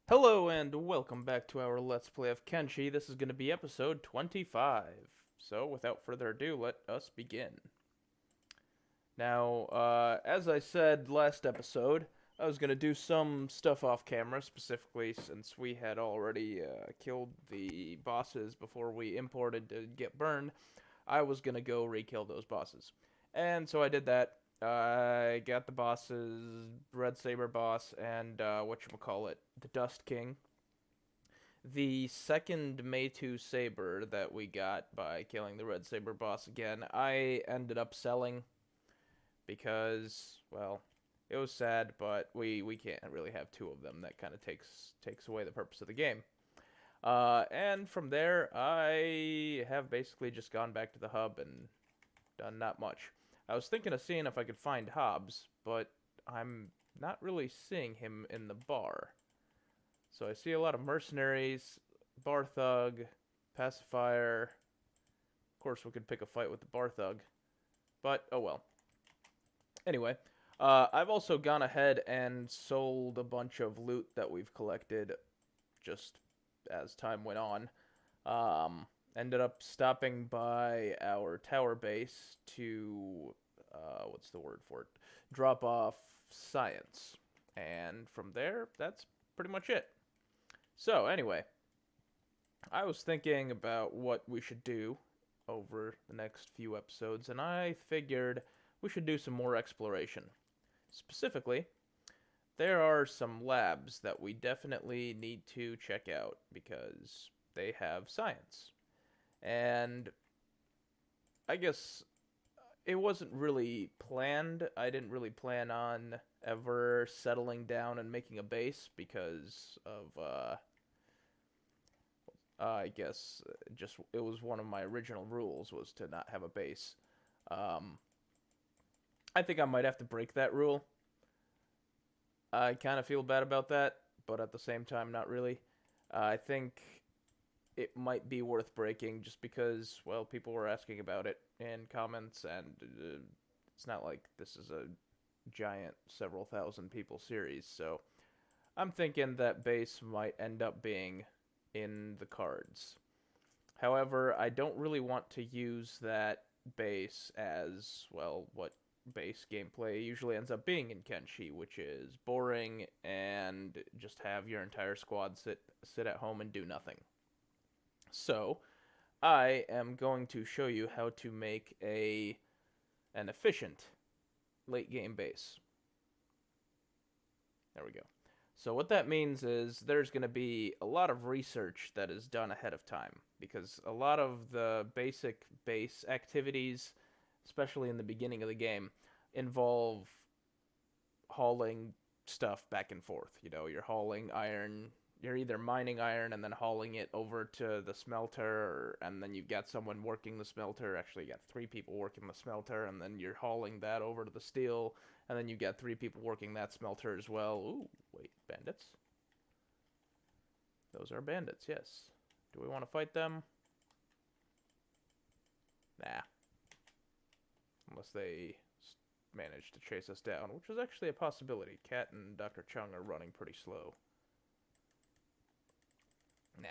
Hello and welcome back to our Let's Play of Kenshi. This is going to be episode 25. So, without further ado, let us begin. Now, as I said last episode, I was going to do some stuff off camera, specifically since we had already killed the bosses before we imported to get burned. I was going to go re-kill those bosses. And so I did that. I got the bosses, Red Saber boss, and whatchamacallit, the Dust King. The second Meitu Saber that we got by killing the Red Saber boss again, I ended up selling because, well, it was sad, but we can't really have two of them. That kind of takes away the purpose of the game. And from there, I have basically just gone back to the hub and done not much. I was thinking of seeing if I could find Hobbs, but I'm not really seeing him in the bar. So I see a lot of mercenaries, bar thug, pacifier. Of course, we could pick a fight with the bar thug, but oh well. Anyway, I've also gone ahead and sold a bunch of loot that we've collected just as time went on. Ended up stopping by our tower base to, what's the word for it? Drop off science. And from there, that's pretty much it. So, anyway, I was thinking about what we should do over the next few episodes, and I figured we should do some more exploration. Specifically, there are some labs that we definitely need to check out because they have science. And I guess it wasn't really planned. I didn't really plan on ever settling down and making a base because of I guess just it was one of my original rules was to not have a base. Um, I think I might have to break that rule. I kind of feel bad about that, but at the same time, not really. I think it might be worth breaking just because, well, people were asking about it in comments, and it's not like this is a giant several thousand people series, so I'm thinking that base might end up being in the cards. However, I don't really want to use that base as, well, what base gameplay usually ends up being in Kenshi, which is boring and just have your entire squad sit at home and do nothing. So, I am going to show you how to make an efficient late game base. There we go. So what that means is there's going to be a lot of research that is done ahead of time because a lot of the basic base activities, especially in the beginning of the game, involve hauling stuff back and forth. You know, you're hauling iron, you're either mining iron and then hauling it over to the smelter, and then you've got someone working the smelter. Actually, you got three people working the smelter, and then you're hauling that over to the steel, and then you've got three people working that smelter as well. Ooh, wait, bandits? Those are bandits, yes. Do we want to fight them? Nah. Unless they manage to chase us down, which is actually a possibility. Cat and Dr. Chung are running pretty slow. Nah.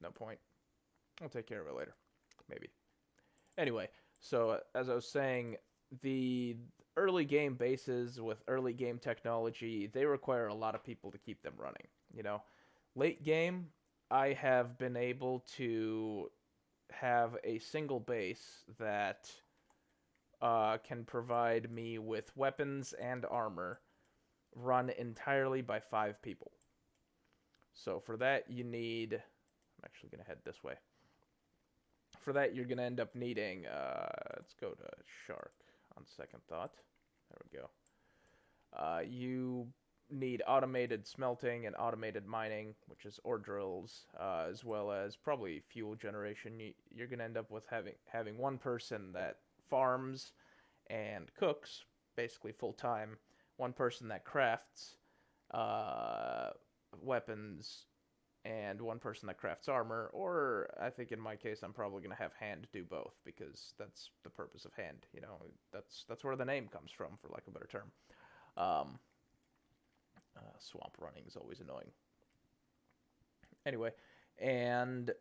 No point. I'll take care of it later. Maybe. Anyway, so as I was saying, the early game bases with early game technology, they require a lot of people to keep them running. You know, late game, I have been able to have a single base that can provide me with weapons and armor run entirely by 5 people. So for that, you need. I'm actually going to head this way. For that, you're going to end up needing. Let's go to Shark on second thought. There we go. You need automated smelting and automated mining, which is ore drills, as well as probably fuel generation. You're going to end up with having one person that farms and cooks, basically full time, one person that crafts weapons, and one person that crafts armor. Or I think in my case, I'm probably going to have Hand do both because that's the purpose of Hand. You know, that's where the name comes from, for lack of a better term. Um, Swamp running is always annoying. Anyway, and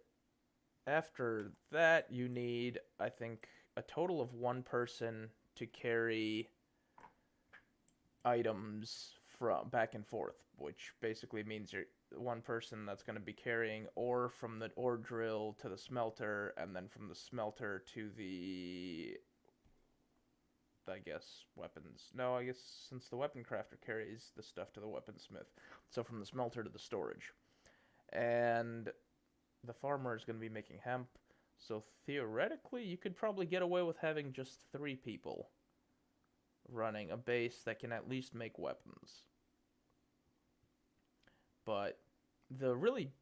after that, you need, I think, a total of one person to carry items from back and forth, which basically means you're one person that's going to be carrying ore from the ore drill to the smelter, and then from the smelter to the, I guess, weapons. No, I guess since the weapon crafter carries the stuff to the weaponsmith, so from the smelter to the storage. And the farmer is going to be making hemp, so theoretically you could probably get away with having just 3 people running a base that can at least make weapons. But the really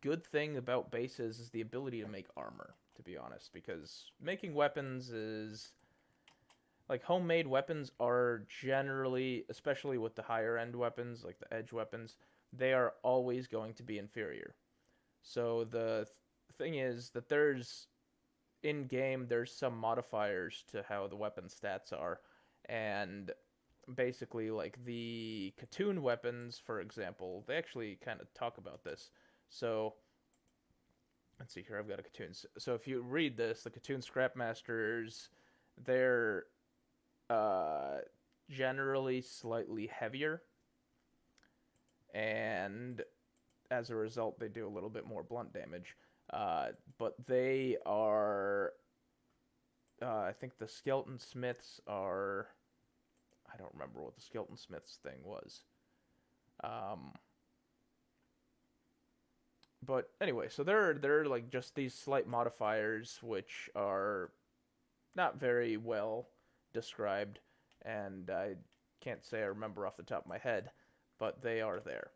good thing about bases is the ability to make armor, to be honest, because making weapons is like homemade weapons are generally, especially with the higher end weapons, like the edge weapons, they are always going to be inferior. So the thing is that in game there's some modifiers to how the weapon stats are, and basically like the Katoon weapons, for example, they actually kind of talk about this. So let's see here, I've got a Katoon. So if you read this, the Katoon Scrapmasters, they're generally slightly heavier, and as a result, they do a little bit more blunt damage. But they are, I think the Skeleton Smiths are, I don't remember what the Skeleton Smiths thing was. But anyway, so they're like just these slight modifiers which are not very well described, and I can't say I remember off the top of my head, but they are there.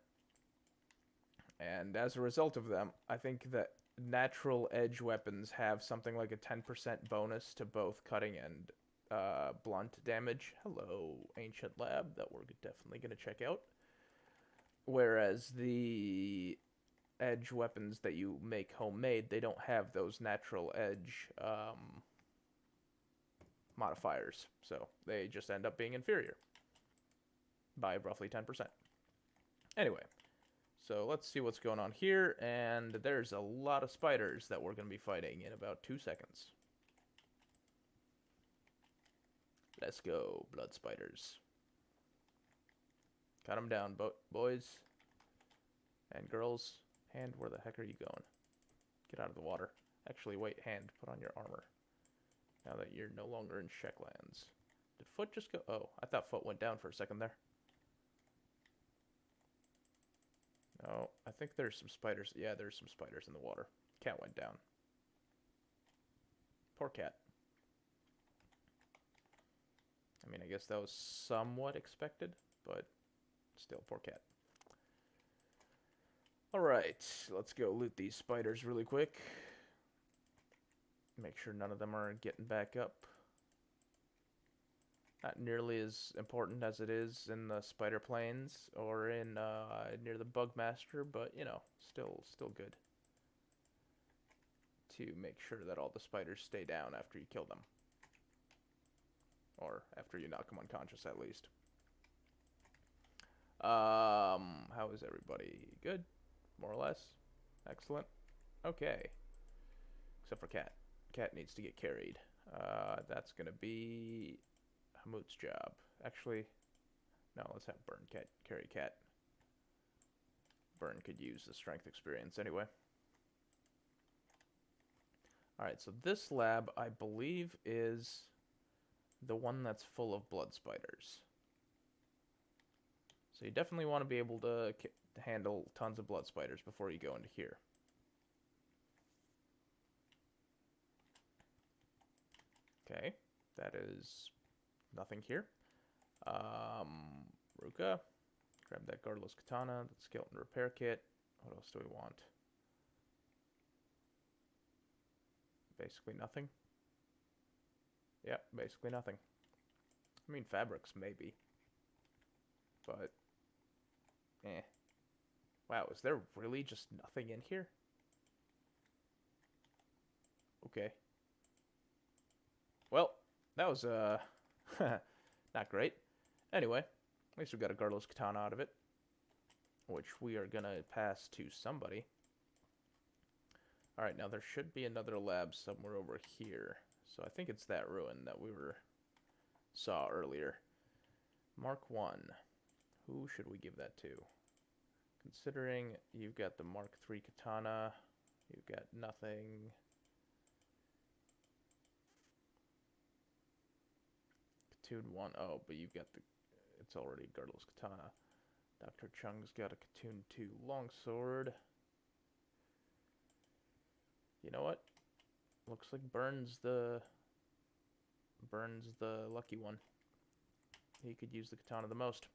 And as a result of them, I think that natural edge weapons have something like a 10% bonus to both cutting and blunt damage. Hello, Ancient Lab, that we're definitely going to check out. Whereas the edge weapons that you make homemade, they don't have those natural edge modifiers. So they just end up being inferior by roughly 10%. Anyway, so let's see what's going on here, and there's a lot of spiders that we're going to be fighting in about 2 seconds. Let's go, blood spiders. Cut them down, boys and girls. Hand, where the heck are you going? Get out of the water. Actually, wait, Hand, put on your armor. Now that you're no longer in Shecklands. Did Foot just go? Oh, I thought Foot went down for a second there. No, I think there's some spiders. Yeah, there's some spiders in the water. Cat went down. Poor cat. I mean, I guess that was somewhat expected, but still, poor cat. Alright, let's go loot these spiders really quick. Make sure none of them are getting back up. Not nearly as important as it is in the spider plains or in near the Bugmaster, but you know, still good to make sure that all the spiders stay down after you kill them, or after you knock them unconscious at least. How is everybody? Good, more or less. Excellent. Okay, except for Cat. Cat needs to get carried. That's gonna be Hamut's job. Actually, no, let's have Burn carry Cat. Burn could use the strength experience anyway. Alright, so this lab, I believe, is the one that's full of blood spiders. So you definitely want to be able to handle tons of blood spiders before you go into here. Okay, that is nothing here. Ruka, grab that guardless katana, that skeleton repair kit. What else do we want? Basically nothing. Yep, basically nothing. I mean, fabrics, maybe. But, eh. Wow, is there really just nothing in here? Okay. Well, that was, not great. Anyway, at least we got a guardless katana out of it. which we are going to pass to somebody. Alright, now there should be another lab somewhere over here. So I think it's that ruin that we saw earlier. Mark 1. Who should we give that to? Considering you've got the Mark 3 katana, you've got nothing. Katoon 1. Oh, but you've got it's already Girdle's katana. Dr. Chung's got a Katoon 2 longsword. You know what? Looks like Burns the lucky one. He could use the katana the most.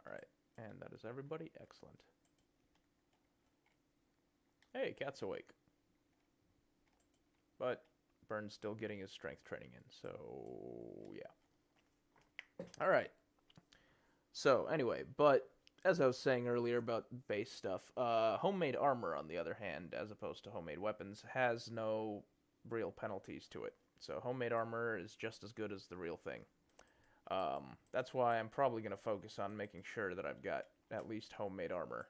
Alright, and that is everybody. Excellent. Hey, Cat's awake. But Burns still getting his strength training in, so yeah. Alright. So, anyway, but as I was saying earlier about base stuff, homemade armor, on the other hand, as opposed to homemade weapons, has no real penalties to it. So homemade armor is just as good as the real thing. That's why I'm probably going to focus on making sure that I've got at least homemade armor.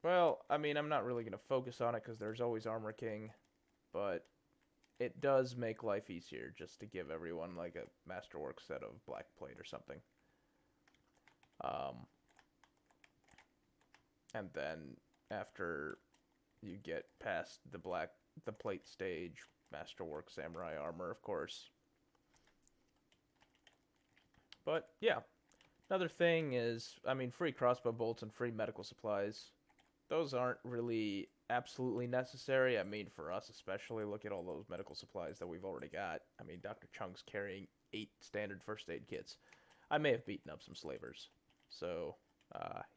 Well, I mean, I'm not really going to focus on it because there's always Armor King, but it does make life easier just to give everyone like a Masterwork set of black plate or something. And then after you get past the plate stage, Masterwork Samurai armor, of course. But yeah, another thing is, I mean, free crossbow bolts and free medical supplies. Those aren't really absolutely necessary. I mean, for us especially, look at all those medical supplies that we've already got. I mean, Dr. Chung's carrying 8 standard first aid kits. I may have beaten up some slavers. So,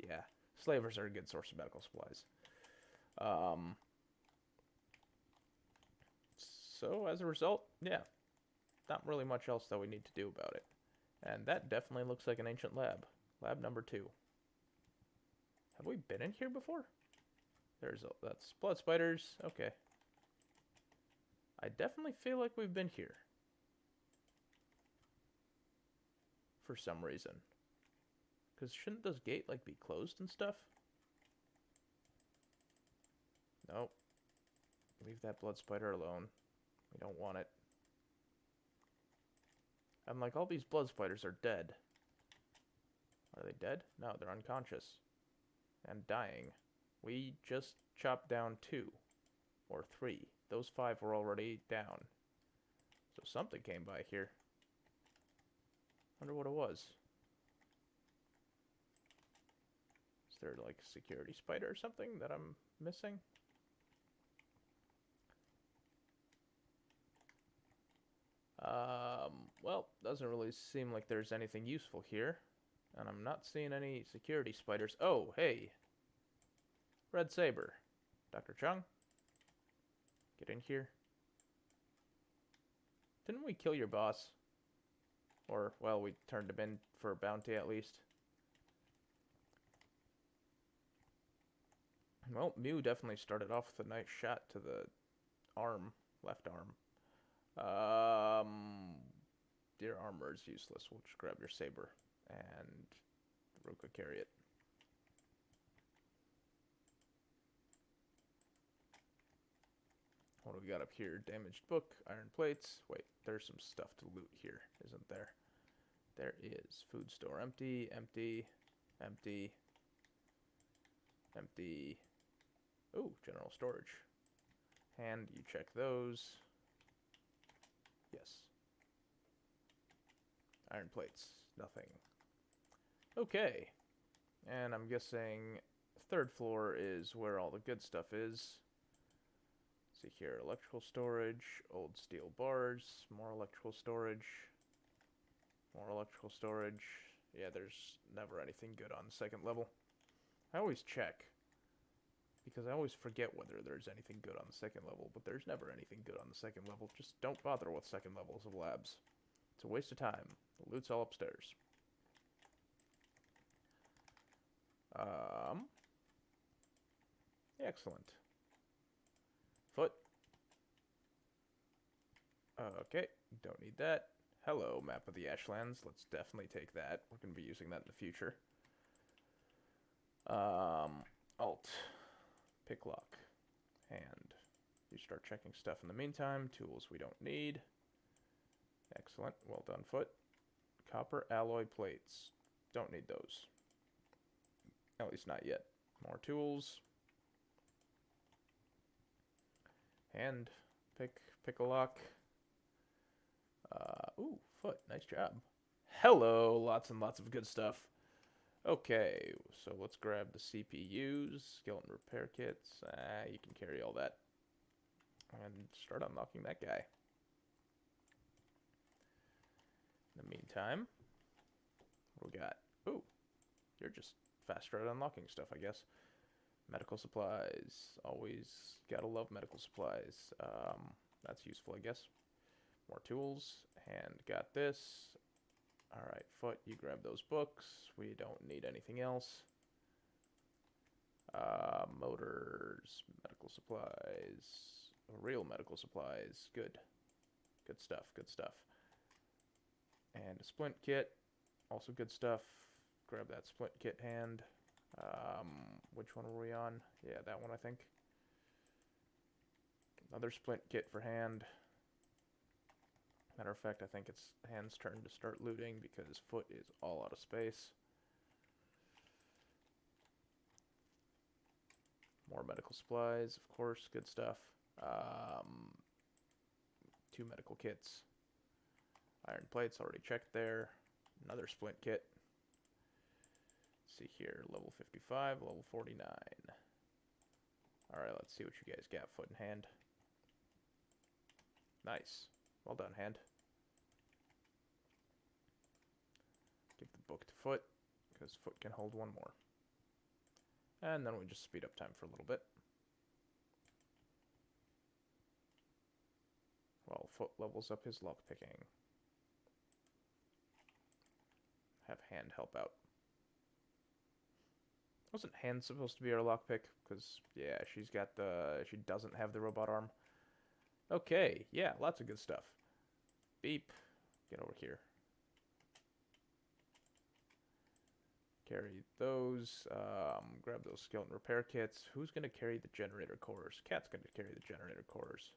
yeah. Slavers are a good source of medical supplies. So, as a result, yeah. Not really much else that we need to do about it. And that definitely looks like an ancient lab. Lab number 2. Have we been in here before? That's blood spiders. Okay. I definitely feel like we've been here. For some reason. Because shouldn't this gate, like, be closed and stuff? Nope. Leave that blood spider alone. We don't want it. I'm like, all these blood spiders are dead. Are they dead? No, they're unconscious. And dying. We just chopped down 2. Or 3. Those 5 were already down. So something came by here. Wonder what it was. Is there like a security spider or something that I'm missing? Well, doesn't really seem like there's anything useful here. And I'm not seeing any security spiders. Oh, hey. Red Saber. Dr. Chung? Get in here. Didn't we kill your boss? Or, well, we turned him in for a bounty at least. Well, Mew definitely started off with a nice shot to the arm. Left arm. Your armor is useless. We'll just grab your saber. And Ruka carry it. What do we got up here? Damaged book, iron plates. Wait, there's some stuff to loot here, isn't there? There is. Food store empty, empty, empty, empty. Ooh, general storage. And you check those. Yes. Iron plates, nothing. Okay. And I'm guessing 3rd floor is where all the good stuff is. See here, electrical storage, old steel bars, more electrical storage, more electrical storage. Yeah, there's never anything good on the 2nd level. I always check, because I always forget whether there's anything good on the 2nd level, but there's never anything good on the 2nd level. Just don't bother with 2nd levels of labs. It's a waste of time. The loot's all upstairs. Excellent. Foot. Okay, don't need that. Hello, map of the Ashlands. Let's definitely take that. We're going to be using that in the future. Alt. Pick lock. Hand. You start checking stuff in the meantime. Tools we don't need. Excellent. Well done, foot. Copper alloy plates. Don't need those. At least not yet. More tools. Hand. Pick a lock. Ooh, foot. Nice job. Hello. Lots and lots of good stuff. Okay, so let's grab the CPUs, skeleton repair kits. You can carry all that. And start unlocking that guy. In the meantime, what do we got? Ooh, you're just faster at unlocking stuff, I guess. Medical supplies. Always gotta love medical supplies. That's useful, I guess. More tools. And got this. Alright, foot, you grab those books. We don't need anything else. Motors, medical supplies, real medical supplies. Good. Good stuff, good stuff. And a splint kit, also good stuff. Grab that splint kit hand. Which one were we on? Yeah, that one, I think. Another splint kit for hand. Matter of fact, I think it's hand's turn to start looting because foot is all out of space. More medical supplies, of course, good stuff. 2 medical kits. Iron plates, already checked there. Another splint kit. Let's see here, level 55, level 49. Alright, let's see what you guys got, foot and hand. Nice. Well done, hand. Give the book to foot, because foot can hold one more. And then we just speed up time for a little bit. While foot levels up his lockpicking. Have hand help out. Wasn't hand supposed to be our lockpick? Because, yeah, she doesn't have the robot arm. Okay, yeah, lots of good stuff. Beep. Get over here. Carry those. Grab those skeleton repair kits. Who's going to carry the generator cores? Cat's going to carry the generator cores.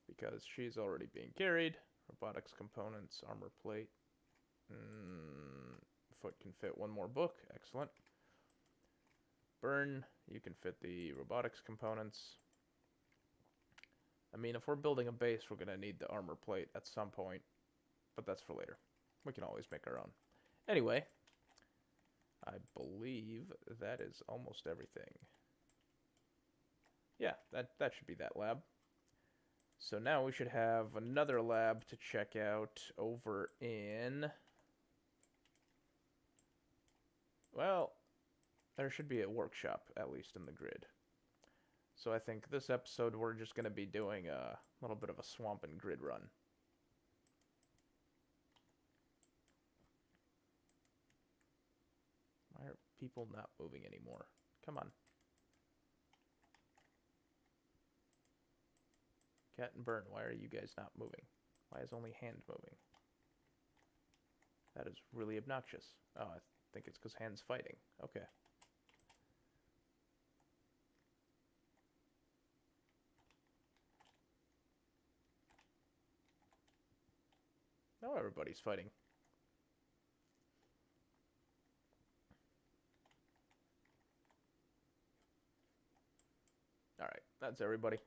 Because she's already being carried. Robotics components, armor plate. Foot can fit one more book. Excellent. Burn. You can fit the robotics components. I mean, if we're building a base, we're going to need the armor plate at some point. But that's for later. We can always make our own. Anyway, I believe that is almost everything. Yeah, that should be that lab. So now we should have another lab to check out over in... Well, there should be a workshop, at least in the grid. So I think this episode we're just going to be doing a little bit of a swamp and grid run. Why are people not moving anymore? Come on. Cat and Burn, why are you guys not moving? Why is only Hand moving? That is really obnoxious. Oh, I think it's because Hand's fighting. Okay. Now everybody's fighting. Alright, that's everybody.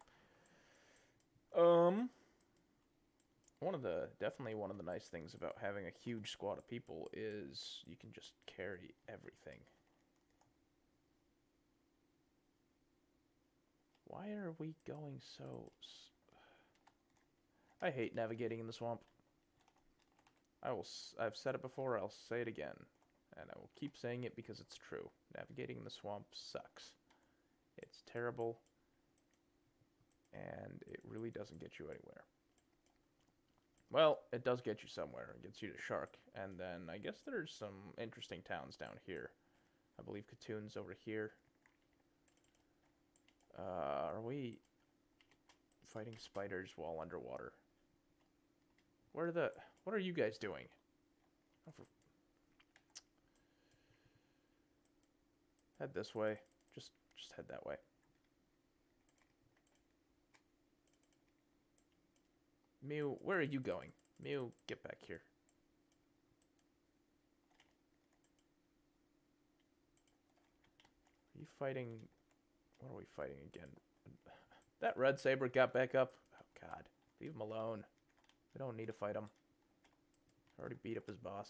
Definitely one of the nice things about having a huge squad of people is you can just carry everything. Why are we going so... I hate navigating in the swamp. I've said it before, I'll say it again. And I will keep saying it because it's true. Navigating in the swamp sucks. It's terrible. And it really doesn't get you anywhere. Well, it does get you somewhere. It gets you to Shark. And then I guess there's some interesting towns down here. I believe Katoon's over here. Are we fighting spiders while underwater? What are you guys doing? Oh, head this way. Just head that way. Mew, where are you going? Mew, get back here. Are you fighting? What are we fighting again? That red saber got back up. Oh, God. Leave him alone. We don't need to fight him. Already beat up his boss.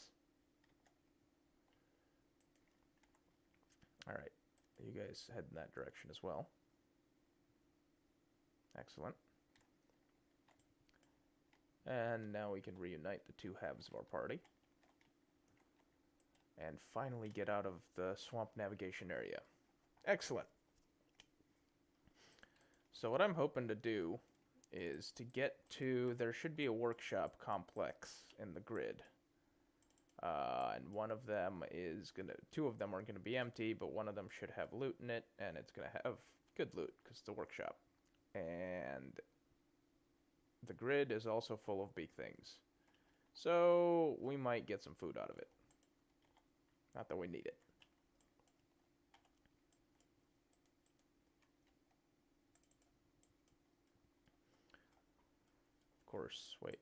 Alright. You guys head in that direction as well. Excellent. And now we can reunite the two halves of our party. And finally get out of the swamp navigation area. Excellent. So what I'm hoping to do is to get to... There should be a workshop complex in the grid. And one of them is gonna... Two of them are gonna be empty, but one of them should have loot in it, and it's gonna have good loot, because it's a workshop. And the grid is also full of big things. So we might get some food out of it. Not that we need it. Of course, wait.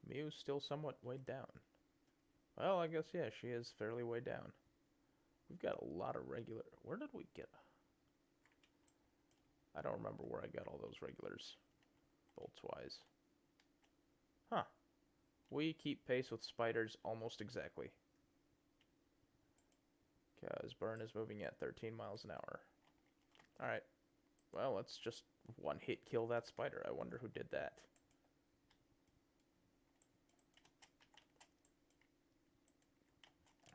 Mew's still somewhat weighed down. Well, I guess, yeah, she is fairly weighed down. We've got a lot of regular... Where did we get... I don't remember where I got all those regulars. Bolts-wise. Huh. We keep pace with spiders almost exactly. Because Burn is moving at 13 miles an hour. Alright. Well, let's just one-hit kill that spider. I wonder who did that.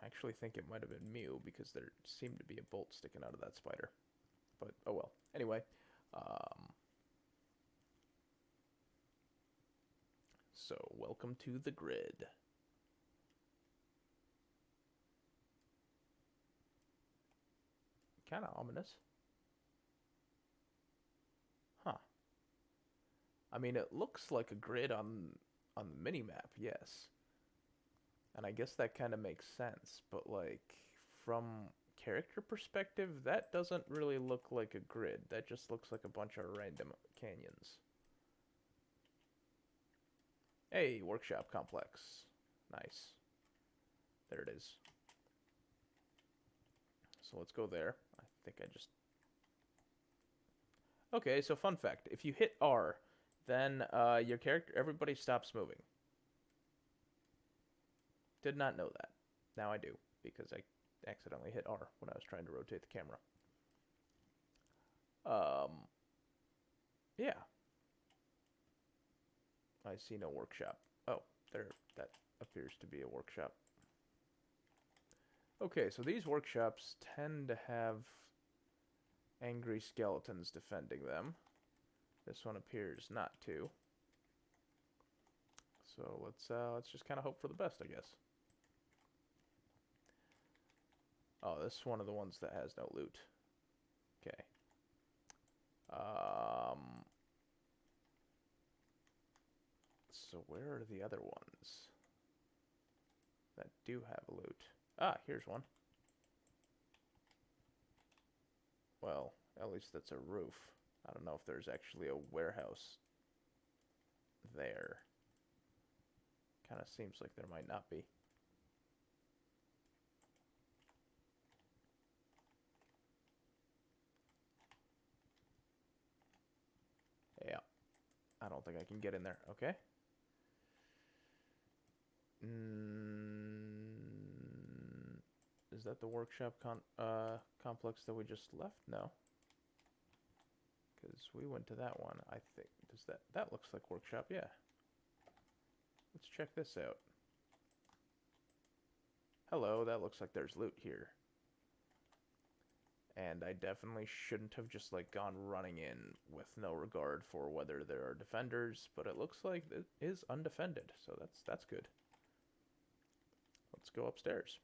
I actually think it might have been Mew, because there seemed to be a bolt sticking out of that spider. But, oh well. Anyway. So, welcome to the grid. Kind of ominous. Huh. I mean, it looks like a grid on the mini-map, yes. And I guess that kind of makes sense, but like, from character perspective, that doesn't really look like a grid. That just looks like a bunch of random canyons. Hey, workshop complex. Nice. There it is. So let's go there. I think I just... Okay, so fun fact. If you hit R, then your character, everybody stops moving. Did not know that. Now I do, because I accidentally hit R when I was trying to rotate the camera. Yeah. I see no workshop. Oh, there, that appears to be a workshop. Okay, so these workshops tend to have angry skeletons defending them. This one appears not to. So let's just kind of hope for the best, I guess. Oh, this is one of the ones that has no loot. Okay. So where are the other ones that do have loot? Ah, here's one. Well, at least that's a roof. I don't know if there's actually a warehouse there. Kind of seems like there might not be. Yeah. I don't think I can get in there. Okay. Is that the workshop complex that we just left? No. Because we went to that one, I think. Does that looks like workshop, yeah. Let's check this out. Hello, that looks like there's loot here. And I definitely shouldn't have just like gone running in with no regard for whether there are defenders, but it looks like it is undefended, so that's good. Let's go upstairs.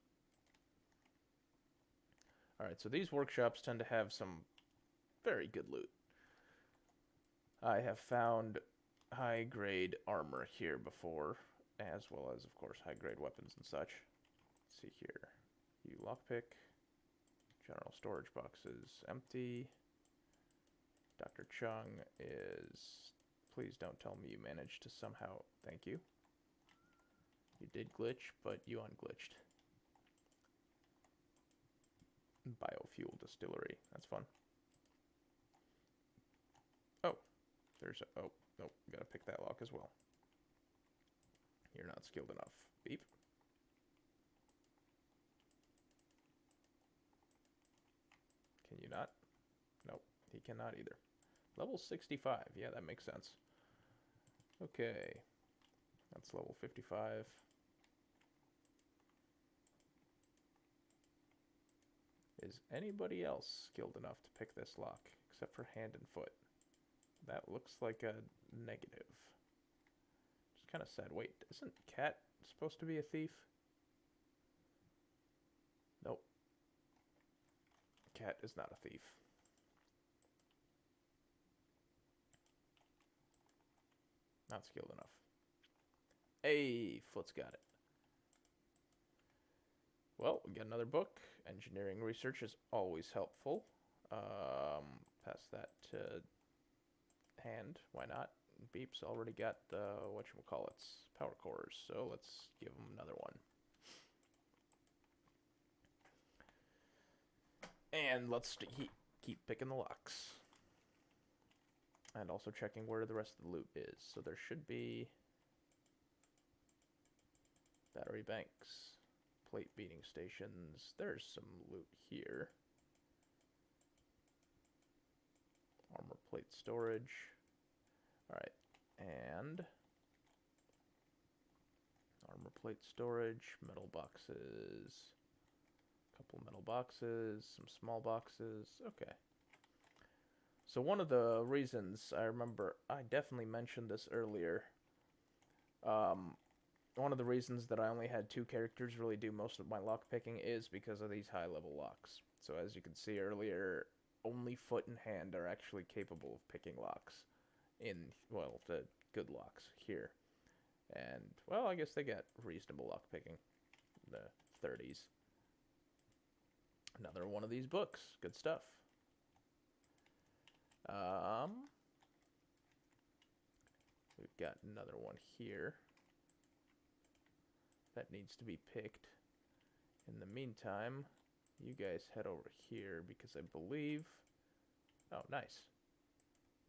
Alright, so these workshops tend to have some very good loot. I have found high-grade armor here before, as well as, of course, high-grade weapons and such. Let's see here. You lockpick. General storage boxes empty. Dr. Chung is... Please don't tell me you managed to somehow... Thank you. You did glitch, but you unglitched. Biofuel distillery. That's fun. Oh. There's a... Oh. Nope. Gotta pick that lock as well. You're not skilled enough. Beep. Can you not? Nope. He cannot either. Level 65. Yeah, that makes sense. Okay. That's level 55. Is anybody else skilled enough to pick this lock, except for hand and foot? That looks like a negative. Just kind of sad. Wait, isn't Cat supposed to be a thief? Nope. Cat is not a thief. Not skilled enough. Hey, Foot's got it. Well, we got another book. Engineering research is always helpful. Pass that to hand. Why not? Beep's already got the whatchamacallits, power cores, so let's give him another one. And let's keep picking the locks. And also checking where the rest of the loot is. So there should be battery banks, plate beating stations. There's some loot here. Armor plate storage. Alright, and armor plate storage, metal boxes, a couple metal boxes, some small boxes. Okay. So one of the reasons I remember, I definitely mentioned this earlier, one of the reasons that I only had 2 characters really do most of my lock picking is because of these high level locks. So as you can see earlier, only foot and hand are actually capable of picking locks in, well, the good locks here. And, well, I guess they get reasonable lock picking in the 30s. Another one of these books. Good stuff. We've got another one here that needs to be picked. In the meantime, you guys head over here because I believe... Oh, nice.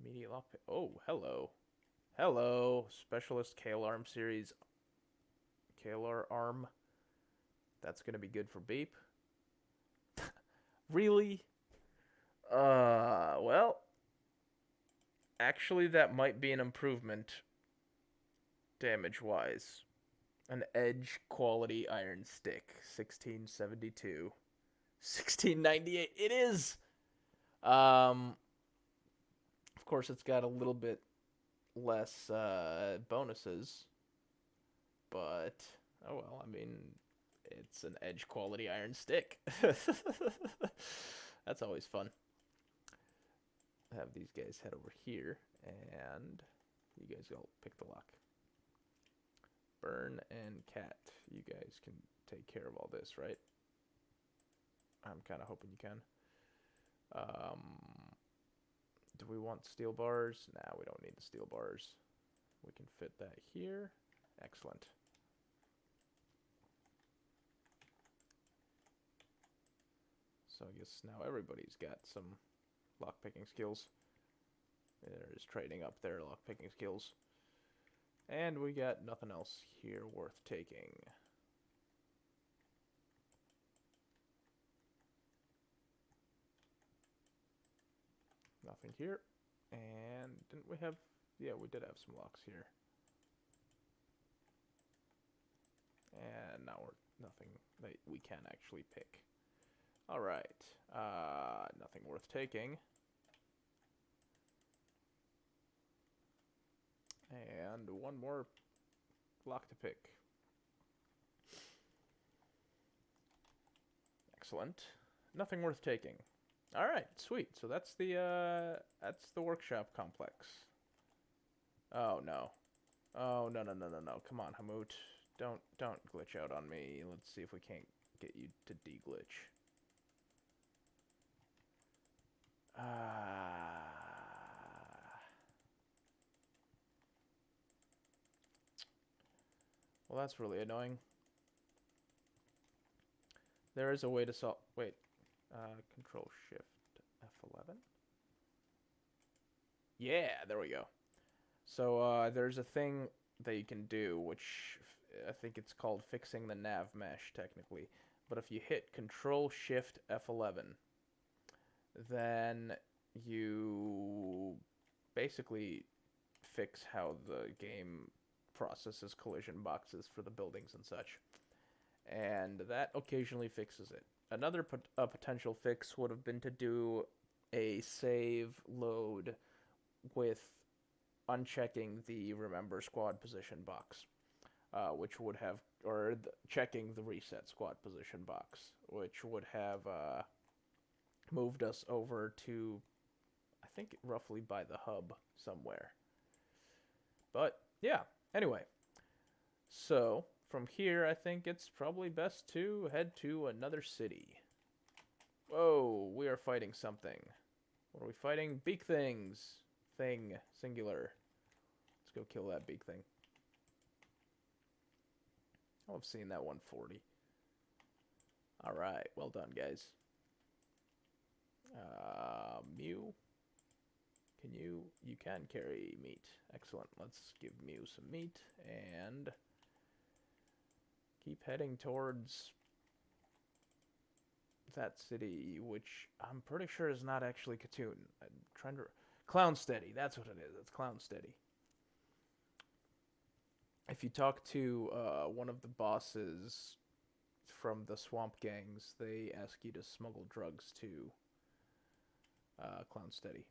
Immediate lockpick. Oh, hello. Hello. Specialist Kale Arm series. Kale Arm. That's going to be good for Beep. Really? Well... Actually, that might be an improvement, damage-wise. An edge quality iron stick, 1672, 1698. It is. Of course, it's got a little bit less bonuses, but oh well. I mean, it's an edge quality iron stick. That's always fun. Have these guys head over here, and you guys go pick the lock. Burn and Cat, you guys can take care of all this, right? I'm kind of hoping you can. Do we want steel bars? Nah, we don't need the steel bars. We can fit that here. Excellent. So I guess now everybody's got some lockpicking skills. They're just trading up their lockpicking skills. And we got nothing else here worth taking. Nothing here. And didn't we have... Yeah, we did have some locks here. And now we're nothing that we can actually pick. Alright. Nothing worth taking. And one more lock to pick. Excellent. Nothing worth taking. Alright, sweet. So that's the workshop complex. Oh no. Oh no no no no no. Come on, Hamoot. Don't glitch out on me. Let's see if we can't get you to deglitch. Ah. Well, that's really annoying. There is a way to solve. Wait. Control Shift F11. Yeah, there we go. So there's a thing that you can do, which I think it's called fixing the nav mesh technically. But if you hit Control Shift F11, then you basically fix how the game processes collision boxes for the buildings and such. And that occasionally fixes it. Another potential fix would have been to do a save load with unchecking the remember squad position box, which would have, or checking the reset squad position box, which would have moved us over to, I think, roughly by the hub somewhere. But yeah, anyway, so from here, I think it's probably best to head to another city. Whoa, we are fighting something. What are we fighting? Beak things. Thing, singular. Let's go kill that beak thing. Oh, I've seen that 140. Alright, well done, guys. Mew. Can you? You can carry meat. Excellent. Let's give Mew some meat and keep heading towards that city, which I'm pretty sure is not actually Katoon. I'm trying to... Clownsteady, that's what it is. It's Clownsteady. If you talk to one of the bosses from the swamp gangs, they ask you to smuggle drugs to Clownsteady.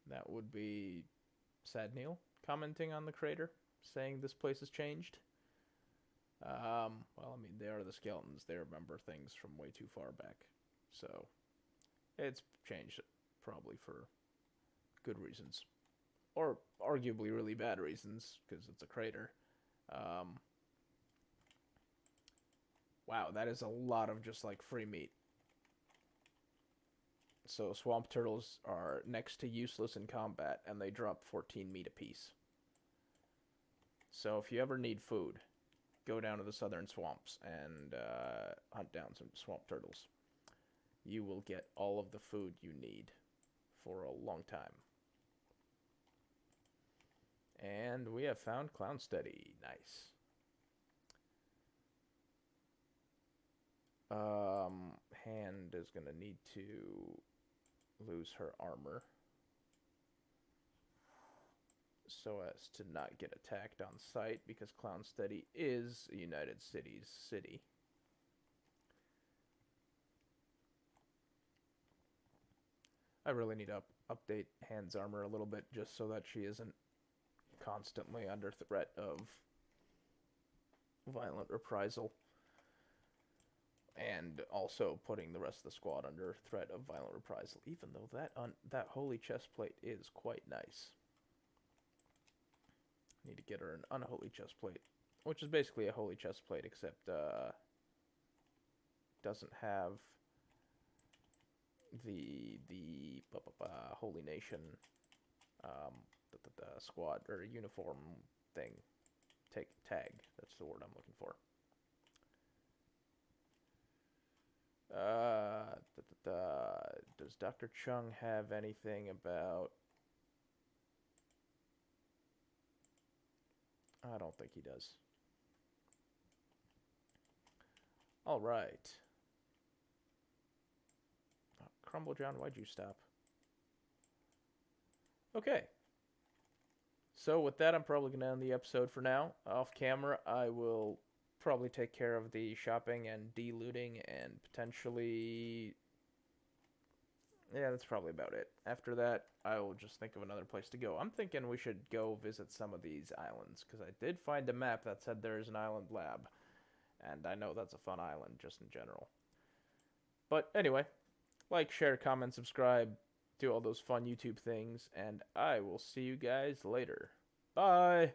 That would be Sad Neil commenting on the crater, saying this place has changed. Well, I mean, they are the skeletons. They remember things from way too far back. So, it's changed probably for good reasons. Or arguably really bad reasons, because it's a crater. Wow, that is a lot of just, like, free meat. So swamp turtles are next to useless in combat, and they drop 14 meat apiece. So if you ever need food, go down to the southern swamps and hunt down some swamp turtles. You will get all of the food you need for a long time. And we have found Clownsteady. Nice. Hand is going to need to lose her armor so as to not get attacked on sight, because Clownsteady is a United Cities city. I really need to update Hand's armor a little bit just so that she isn't constantly under threat of violent reprisal. And also putting the rest of the squad under threat of violent reprisal, even though that holy chest plate is quite nice. Need to get her an unholy chest plate, which is basically a holy chest plate, except doesn't have the Holy Nation the squad or uniform thing. Tag. That's the word I'm looking for. Does Dr. Chung have anything about... I don't think he does. Alright. Oh, Crumble John, why'd you stop? Okay. So with that, I'm probably going to end the episode for now. Off camera, I will probably take care of the shopping and de-looting and potentially... Yeah, that's probably about it. After that, I will just think of another place to go. I'm thinking we should go visit some of these islands, because I did find a map that said there's an island lab. And I know that's a fun island, just in general. But anyway, like, share, comment, subscribe. do all those fun YouTube things, and I will see you guys later. Bye.